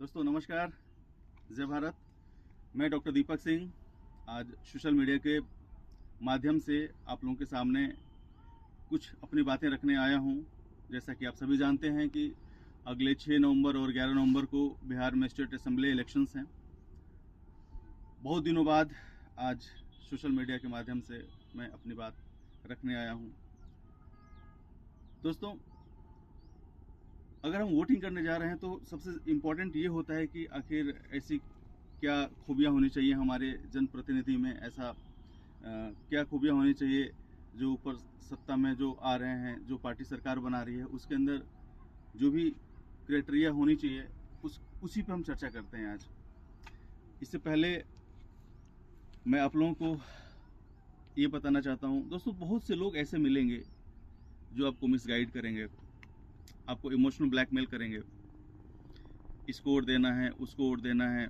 दोस्तों नमस्कार, जय भारत। मैं डॉक्टर दीपक सिंह आज सोशल मीडिया के माध्यम से आप लोगों के सामने कुछ अपनी बातें रखने आया हूं। जैसा कि आप सभी जानते हैं कि अगले 6 नवंबर और 11 नवंबर को बिहार में स्टेट असेंबली इलेक्शंस हैं। बहुत दिनों बाद आज सोशल मीडिया के माध्यम से मैं अपनी बात रखने आया हूं। दोस्तों, अगर हम वोटिंग करने जा रहे हैं तो सबसे इम्पोर्टेंट ये होता है कि आखिर ऐसी क्या खूबियाँ होनी चाहिए हमारे जनप्रतिनिधि में, ऐसा क्या खूबियाँ होनी चाहिए जो ऊपर सत्ता में जो आ रहे हैं, जो पार्टी सरकार बना रही है, उसके अंदर जो भी क्राइटेरिया होनी चाहिए उसी पे हम चर्चा करते हैं आज। इससे पहले मैं आप लोगों को ये बताना चाहता हूँ दोस्तों, बहुत से लोग ऐसे मिलेंगे जो आपको मिसगाइड करेंगे, आपको इमोशनल ब्लैकमेल करेंगे। इसको वोट देना है, उसको वोट देना है,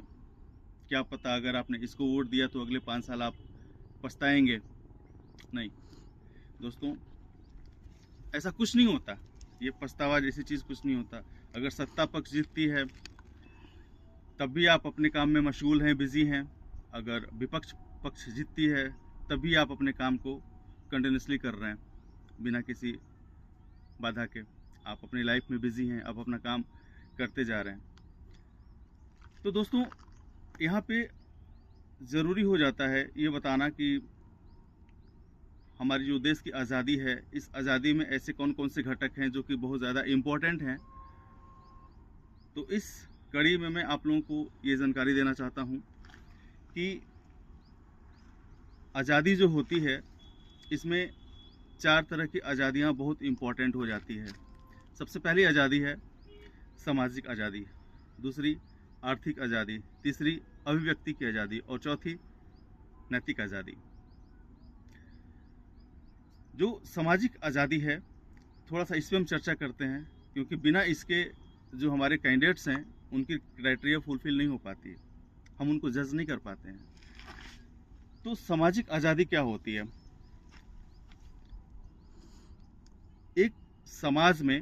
क्या पता अगर आपने इसको वोट दिया तो अगले 5 साल आप पछताएंगे। नहीं दोस्तों, ऐसा कुछ नहीं होता। ये पछतावा जैसी चीज़ कुछ नहीं होता। अगर सत्ता पक्ष जीतती है तब भी आप अपने काम में मशगूल हैं, बिजी हैं। अगर विपक्ष पक्ष जीतती है तब भी आप अपने काम को कंटिन्यूसली कर रहे हैं बिना किसी बाधा के। आप अपनी लाइफ में बिजी हैं, आप अपना काम करते जा रहे हैं। तो दोस्तों, यहाँ पे ज़रूरी हो जाता है ये बताना कि हमारी जो देश की आज़ादी है, इस आज़ादी में ऐसे कौन कौन से घटक हैं जो कि बहुत ज़्यादा इम्पोर्टेंट हैं। तो इस कड़ी में मैं आप लोगों को ये जानकारी देना चाहता हूँ कि आज़ादी जो होती है इसमें 4 तरह की आज़ादियाँ बहुत इम्पोर्टेंट हो जाती है। सबसे पहली आज़ादी है सामाजिक आज़ादी, दूसरी आर्थिक आज़ादी, तीसरी अभिव्यक्ति की आज़ादी और चौथी नैतिक आज़ादी। जो सामाजिक आज़ादी है, थोड़ा सा इस पर हम चर्चा करते हैं, क्योंकि बिना इसके जो हमारे कैंडिडेट्स हैं उनकी क्राइटेरिया फुलफिल नहीं हो पाती है, हम उनको जज नहीं कर पाते हैं। तो सामाजिक आज़ादी क्या होती है? एक समाज में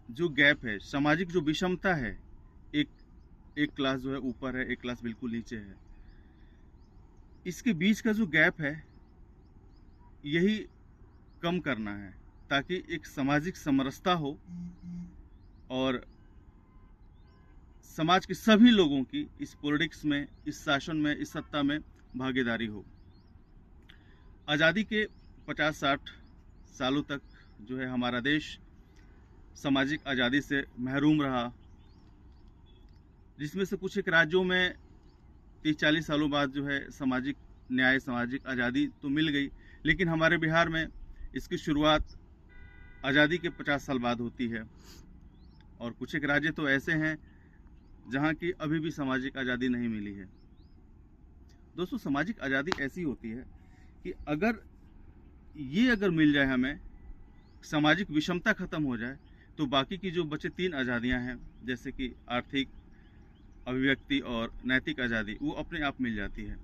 जो गैप है, सामाजिक जो विषमता है, एक क्लास जो है ऊपर है, एक क्लास बिल्कुल नीचे है, इसके बीच का जो गैप है यही कम करना है, ताकि एक सामाजिक समरसता हो और समाज के सभी लोगों की इस पॉलिटिक्स में, इस शासन में, इस सत्ता में भागीदारी हो। आज़ादी के 50-60 सालों तक जो है हमारा देश सामाजिक आज़ादी से महरूम रहा, जिसमें से कुछ एक राज्यों में 30-40 सालों बाद जो है सामाजिक न्याय, सामाजिक आज़ादी तो मिल गई, लेकिन हमारे बिहार में इसकी शुरुआत आज़ादी के 50 साल बाद होती है। और कुछ एक राज्य तो ऐसे हैं जहाँ की अभी भी सामाजिक आज़ादी नहीं मिली है। दोस्तों, सामाजिक आज़ादी ऐसी होती है कि अगर मिल जाए हमें, सामाजिक विषमता खत्म हो जाए, तो बाकी की जो बचे 3 आज़ादियाँ हैं, जैसे कि आर्थिक, अभिव्यक्ति और नैतिक आज़ादी, वो अपने आप मिल जाती है।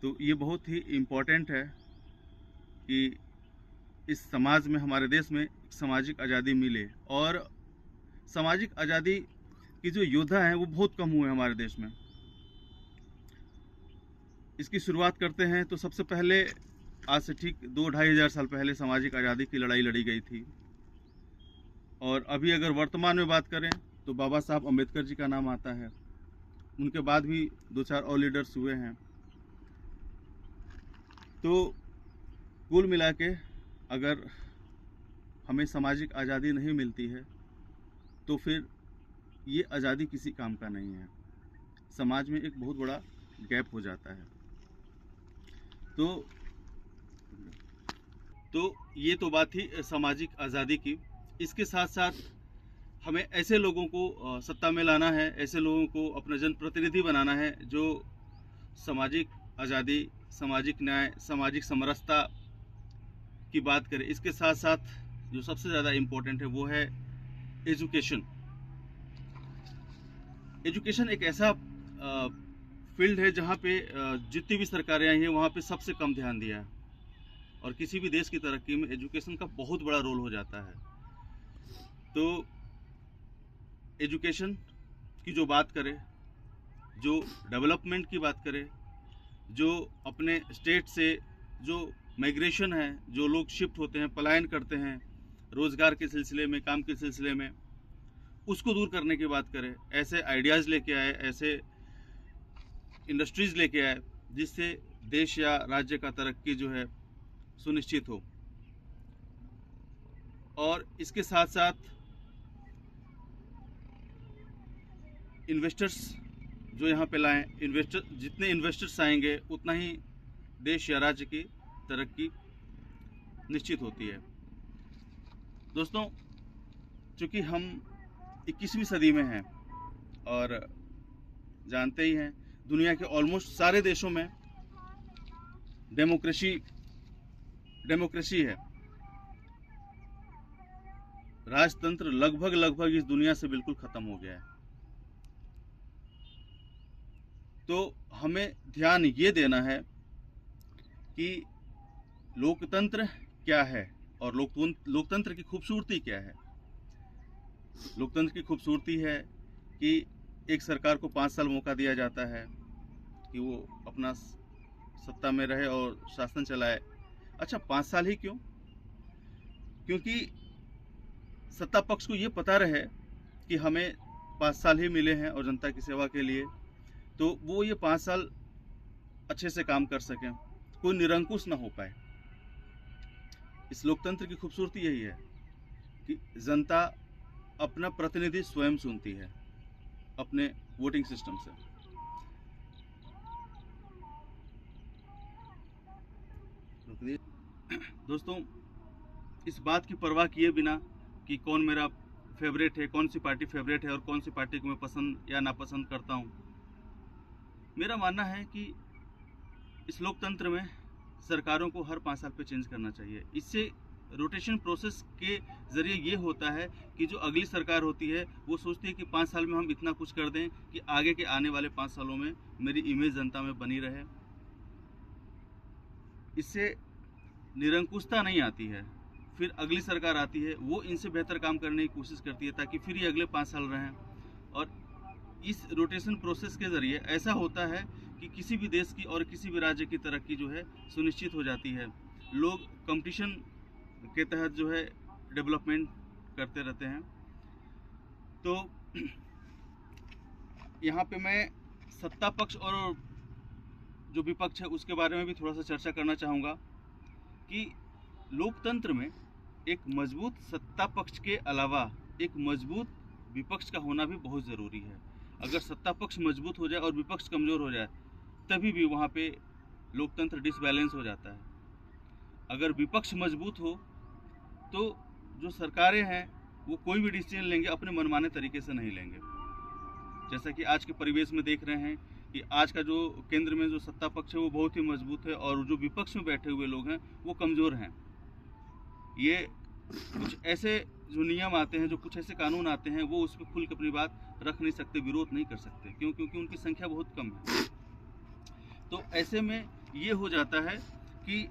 तो ये बहुत ही इम्पोर्टेंट है कि इस समाज में, हमारे देश में सामाजिक आज़ादी मिले। और सामाजिक आज़ादी की जो योद्धा हैं वो बहुत कम हुए हमारे देश में। इसकी शुरुआत करते हैं तो सबसे पहले आज से ठीक 2-2.5 हज़ार साल पहले सामाजिक आज़ादी की लड़ाई लड़ी गई थी। और अभी अगर वर्तमान में बात करें तो बाबा साहब अम्बेडकर जी का नाम आता है। उनके बाद भी 2-4 और लीडर्स हुए हैं। तो कुल मिला के अगर हमें सामाजिक आज़ादी नहीं मिलती है तो फिर ये आज़ादी किसी काम का नहीं है। समाज में एक बहुत बड़ा गैप हो जाता है। तो ये तो बात थी सामाजिक आज़ादी की। इसके साथ साथ हमें ऐसे लोगों को सत्ता में लाना है, ऐसे लोगों को अपना जनप्रतिनिधि बनाना है जो सामाजिक आज़ादी, सामाजिक न्याय, सामाजिक समरसता की बात करें। इसके साथ साथ जो सबसे ज़्यादा इम्पोर्टेंट है वो है एजुकेशन। एजुकेशन एक ऐसा फील्ड है जहाँ पे जितनी भी सरकारें आई हैं वहाँ पे सबसे कम ध्यान दिया है। और किसी भी देश की तरक्की में एजुकेशन का बहुत बड़ा रोल हो जाता है। तो एजुकेशन की जो बात करें, जो डेवलपमेंट की बात करें, जो अपने स्टेट से जो माइग्रेशन है, जो लोग शिफ्ट होते हैं, पलायन करते हैं रोज़गार के सिलसिले में, काम के सिलसिले में, उसको दूर करने की बात करें, ऐसे आइडियाज़ लेके आए, ऐसे इंडस्ट्रीज़ लेके आए जिससे देश या राज्य का तरक्की जो है सुनिश्चित हो। और इसके साथ साथ इन्वेस्टर्स जो यहाँ पे लाएं, जितने इन्वेस्टर्स आएंगे उतना ही देश या राज्य की तरक्की निश्चित होती है। दोस्तों, चूँकि हम 21वीं सदी में हैं और जानते ही हैं दुनिया के ऑलमोस्ट सारे देशों में डेमोक्रेसी है। राजतंत्र लगभग इस दुनिया से बिल्कुल खत्म हो गया है। तो हमें ध्यान ये देना है कि लोकतंत्र क्या है और लोकतंत्र की खूबसूरती क्या है। लोकतंत्र की खूबसूरती है कि एक सरकार को 5 साल मौका दिया जाता है कि वो अपना सत्ता में रहे और शासन चलाए। अच्छा, 5 साल ही क्यों? क्योंकि सत्ता पक्ष को ये पता रहे कि हमें 5 साल ही मिले हैं और जनता की सेवा के लिए, तो वो ये 5 साल अच्छे से काम कर सकें, कोई निरंकुश ना हो पाए। इस लोकतंत्र की खूबसूरती यही है कि जनता अपना प्रतिनिधि स्वयं चुनती है अपने वोटिंग सिस्टम से। दोस्तों, इस बात की परवाह किए बिना कि कौन मेरा फेवरेट है, कौन सी पार्टी फेवरेट है और कौन सी पार्टी को मैं पसंद या नापसंद करता हूँ, मेरा मानना है कि इस लोकतंत्र में सरकारों को हर 5 साल पे चेंज करना चाहिए। इससे रोटेशन प्रोसेस के ज़रिए ये होता है कि जो अगली सरकार होती है वो सोचती है कि 5 साल में हम इतना कुछ कर दें कि आगे के आने वाले 5 सालों में मेरी इमेज जनता में बनी रहे। इससे निरंकुशता नहीं आती है। फिर अगली सरकार आती है, वो इनसे बेहतर काम करने की कोशिश करती है ताकि फिर ये अगले 5 साल रहें। और इस रोटेशन प्रोसेस के ज़रिए ऐसा होता है कि किसी भी देश की और किसी भी राज्य की तरक्की जो है सुनिश्चित हो जाती है। लोग कंपटीशन के तहत जो है डेवलपमेंट करते रहते हैं। तो यहाँ पे मैं सत्ता पक्ष और जो विपक्ष है उसके बारे में भी थोड़ा सा चर्चा करना चाहूँगा कि लोकतंत्र में एक मजबूत सत्ता पक्ष के अलावा एक मजबूत विपक्ष का होना भी बहुत ज़रूरी है। अगर सत्ता पक्ष मजबूत हो जाए और विपक्ष कमज़ोर हो जाए तभी भी वहाँ पे लोकतंत्र डिसबैलेंस हो जाता है। अगर विपक्ष मजबूत हो तो जो सरकारें हैं वो कोई भी डिसीजन लेंगे अपने मनमाने तरीके से नहीं लेंगे। जैसा कि आज के परिवेश में देख रहे हैं कि आज का जो केंद्र में जो सत्ता पक्ष है वो बहुत ही मजबूत है और जो विपक्ष में बैठे हुए लोग हैं वो कमज़ोर हैं। ये कुछ ऐसे जो नियम आते हैं, जो कुछ ऐसे कानून आते हैं, वो उस पर खुल के अपनी बात रख नहीं सकते, विरोध नहीं कर सकते। क्यों? क्योंकि उनकी संख्या बहुत कम है। तो ऐसे में ये हो जाता है कि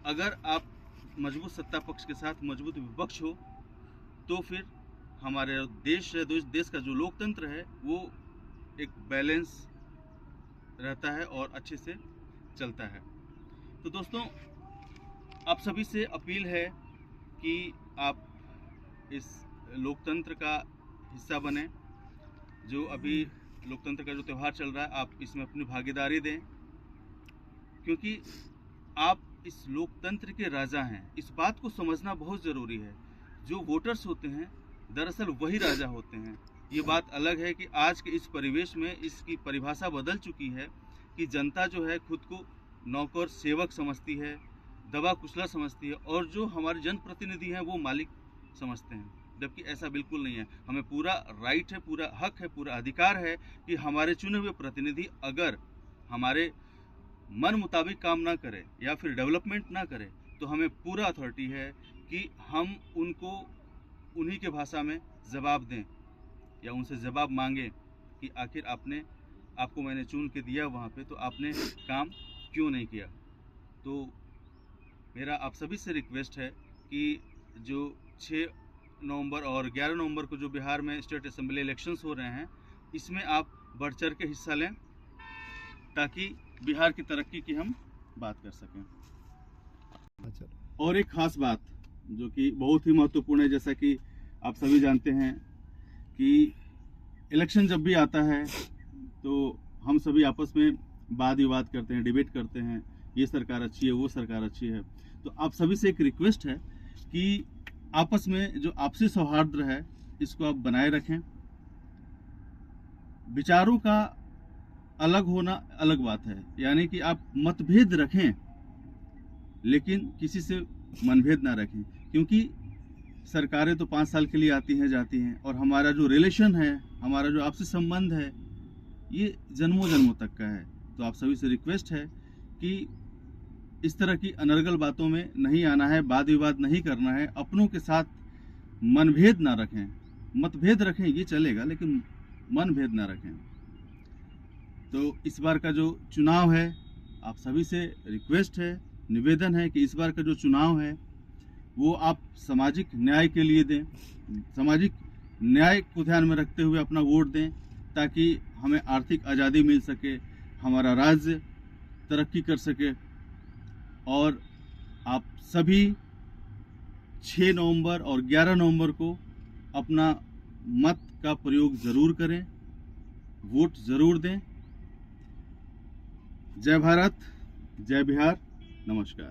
अगर आप मजबूत सत्ता पक्ष के साथ मजबूत विपक्ष हो तो फिर हमारे देश का जो लोकतंत्र है वो एक बैलेंस रहता है और अच्छे से चलता है। तो दोस्तों, आप सभी से अपील है कि आप इस लोकतंत्र का हिस्सा बने। जो अभी लोकतंत्र का जो त्यौहार चल रहा है आप इसमें अपनी भागीदारी दें, क्योंकि आप इस लोकतंत्र के राजा हैं। इस बात को समझना बहुत ज़रूरी है। जो वोटर्स होते हैं दरअसल वही राजा होते हैं। ये बात अलग है कि आज के इस परिवेश में इसकी परिभाषा बदल चुकी है कि जनता जो है खुद को नौकर सेवक समझती है, दबा कुचला समझती है और जो हमारे जनप्रतिनिधि हैं वो मालिक समझते हैं, जबकि ऐसा बिल्कुल नहीं है। हमें पूरा राइट है, पूरा हक है, पूरा अधिकार है कि हमारे चुने हुए प्रतिनिधि अगर हमारे मन मुताबिक काम ना करे या फिर डेवलपमेंट ना करे तो हमें पूरा अथॉरिटी है कि हम उनको उन्हीं के भाषा में जवाब दें या उनसे जवाब मांगे कि आखिर आपको मैंने चुन के दिया वहाँ पे, तो आपने काम क्यों नहीं किया। तो मेरा आप सभी से रिक्वेस्ट है कि जो 6 नवंबर और 11 नवंबर को जो बिहार में स्टेट असेंबली इलेक्शंस हो रहे हैं इसमें आप बढ़ चढ़ के हिस्सा लें ताकि बिहार की तरक्की की हम बात कर सकें। अच्छा, और एक खास बात जो कि बहुत ही महत्वपूर्ण है, जैसा कि आप सभी जानते हैं कि इलेक्शन जब भी आता है तो हम सभी आपस में वाद विवाद करते हैं, डिबेट करते हैं, ये सरकार अच्छी है, वो सरकार अच्छी है। तो आप सभी से एक रिक्वेस्ट है कि आपस में जो आपसी सौहार्द है इसको आप बनाए रखें। विचारों का अलग होना अलग बात है, यानी कि आप मतभेद रखें लेकिन किसी से मनभेद ना रखें, क्योंकि सरकारें तो 5 साल के लिए आती हैं जाती हैं और हमारा जो रिलेशन है, हमारा जो आपसी संबंध है, ये जन्मों जन्मों तक का है। तो आप सभी से रिक्वेस्ट है कि इस तरह की अनर्गल बातों में नहीं आना है, वाद विवाद नहीं करना है, अपनों के साथ मनभेद ना रखें। मतभेद रखें ये चलेगा, लेकिन मनभेद ना रखें। तो इस बार का जो चुनाव है, आप सभी से रिक्वेस्ट है, निवेदन है कि इस बार का जो चुनाव है वो आप सामाजिक न्याय के लिए दें, सामाजिक न्याय को ध्यान में रखते हुए अपना वोट दें, ताकि हमें आर्थिक आज़ादी मिल सके, हमारा राज्य तरक्की कर सके। और आप सभी 6 नवंबर और 11 नवंबर को अपना मत का प्रयोग ज़रूर करें, वोट ज़रूर दें। जय भारत, जय बिहार, नमस्कार।